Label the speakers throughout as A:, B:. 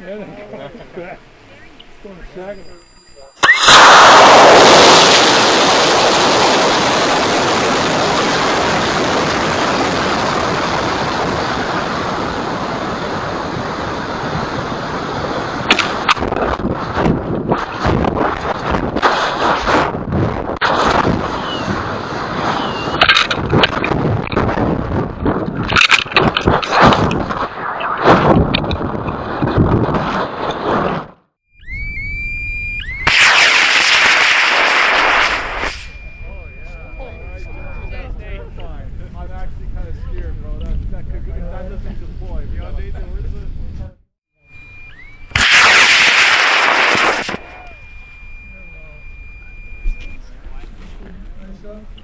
A: Yeah, that's going to Saginaw.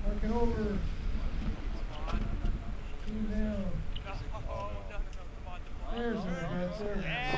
A: Looking over. Team-1. There's our guys there. Yeah.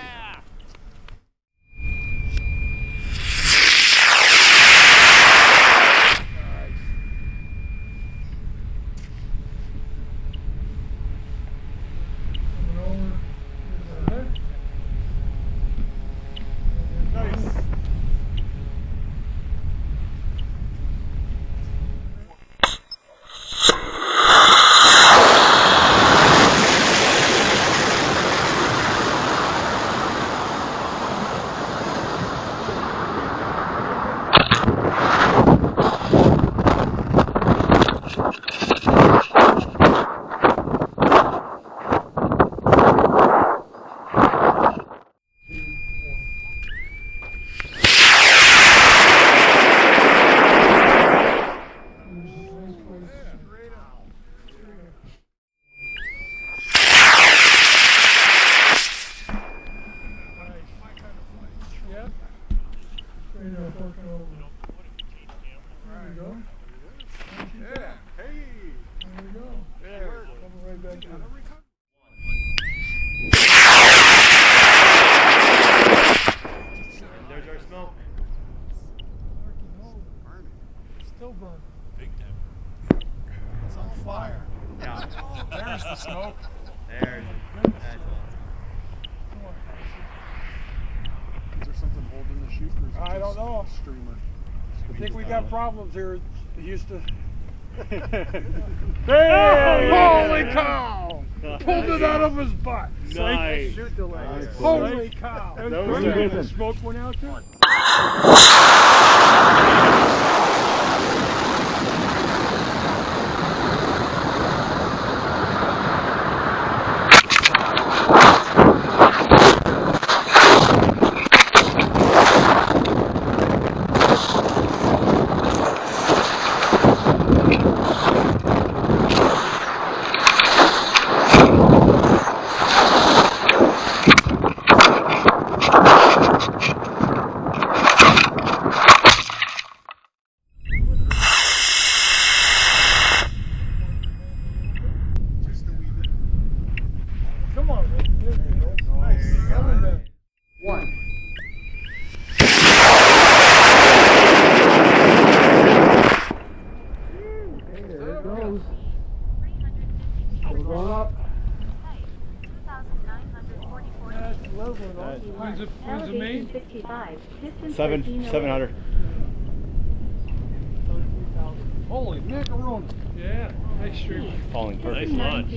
A: Still burning. Big time. It's on fire. Yeah. There's the smoke. There's it.
B: Is there something holding the chute? Or is it
A: I don't know.
B: Streamer.
A: I think we got problems here. It used to. Holy cow! Pulled it out of his butt.
C: Nice.
A: Shoot delay. Holy cow! That was
C: great.
A: The smoke went out too. When's it made?
C: 700.
A: Holy macaroni. Yeah, nice stream.
C: Falling perfect.
D: Nice launch.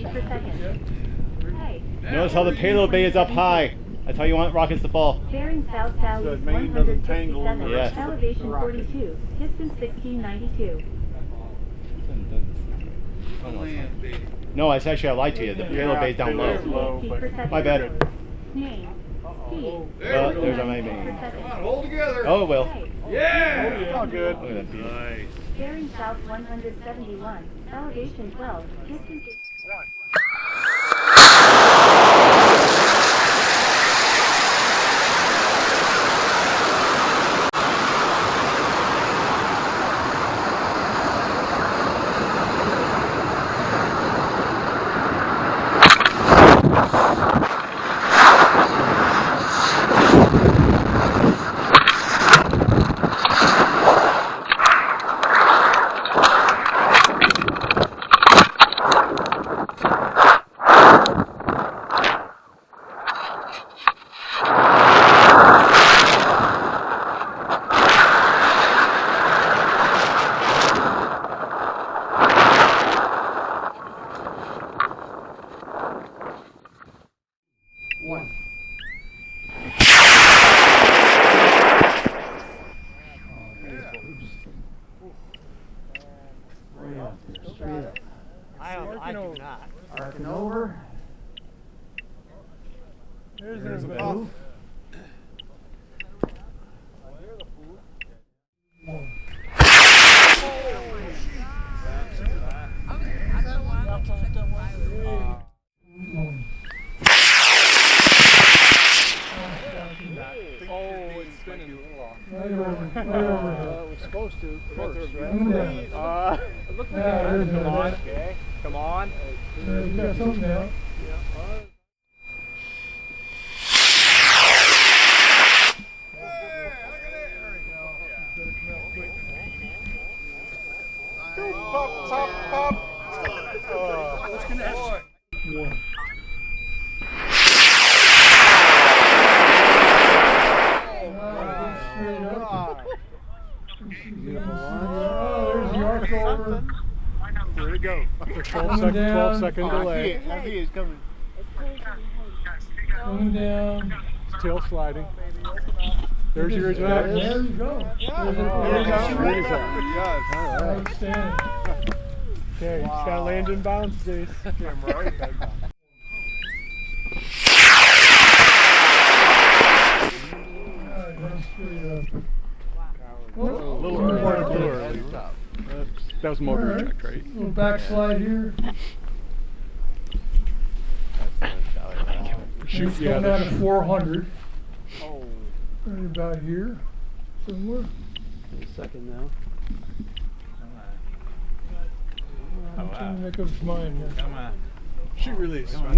C: Notice how the payload bay is up high. That's how you want rockets to fall.
D: Bearing south south
B: So it maybe doesn't tangle in the
C: rest
D: yeah.
C: of
D: Elevation 42, distance 1692.
C: No, it's actually I lied to you. The payload bay is down low. My bad.
D: Name.
C: There's our main.
B: Come on, hold together.
C: Oh, it will.
B: Yeah! It's all good.
C: Look at that beauty.
D: Nice. Bearing south 171, elevation 12, distance 1.
B: There's a buff.
A: Oh, it's spinning.
E: Right over.
C: We're supposed to.
E: It looks like
C: Come on. Okay. Come on.
E: You got something now.
B: Pop, pop, pop. What's gonna happen?
E: One. Straight up. Oh, there's the arc over.
B: Where'd it go?
E: 12-second
C: delay. I see it's coming.
E: Coming down.
B: Tail sliding. There's your
E: There
B: eject.
E: you go. There's
B: There you go.
E: Yes. Outstanding.
B: Okay, it's got to land in bounds, Jace. Damn right.
E: Alright, run straight up.
B: A little early. That was motor
E: Alright.
B: eject, right?
E: Little backslide here.
B: Shoot,
E: It's
B: yeah.
E: going down to 400.
B: Oh.
E: Right about here. Somewhere.
C: Second now.
E: I'm trying to make up his mind here.
A: Come on.
B: Shoot release. Now.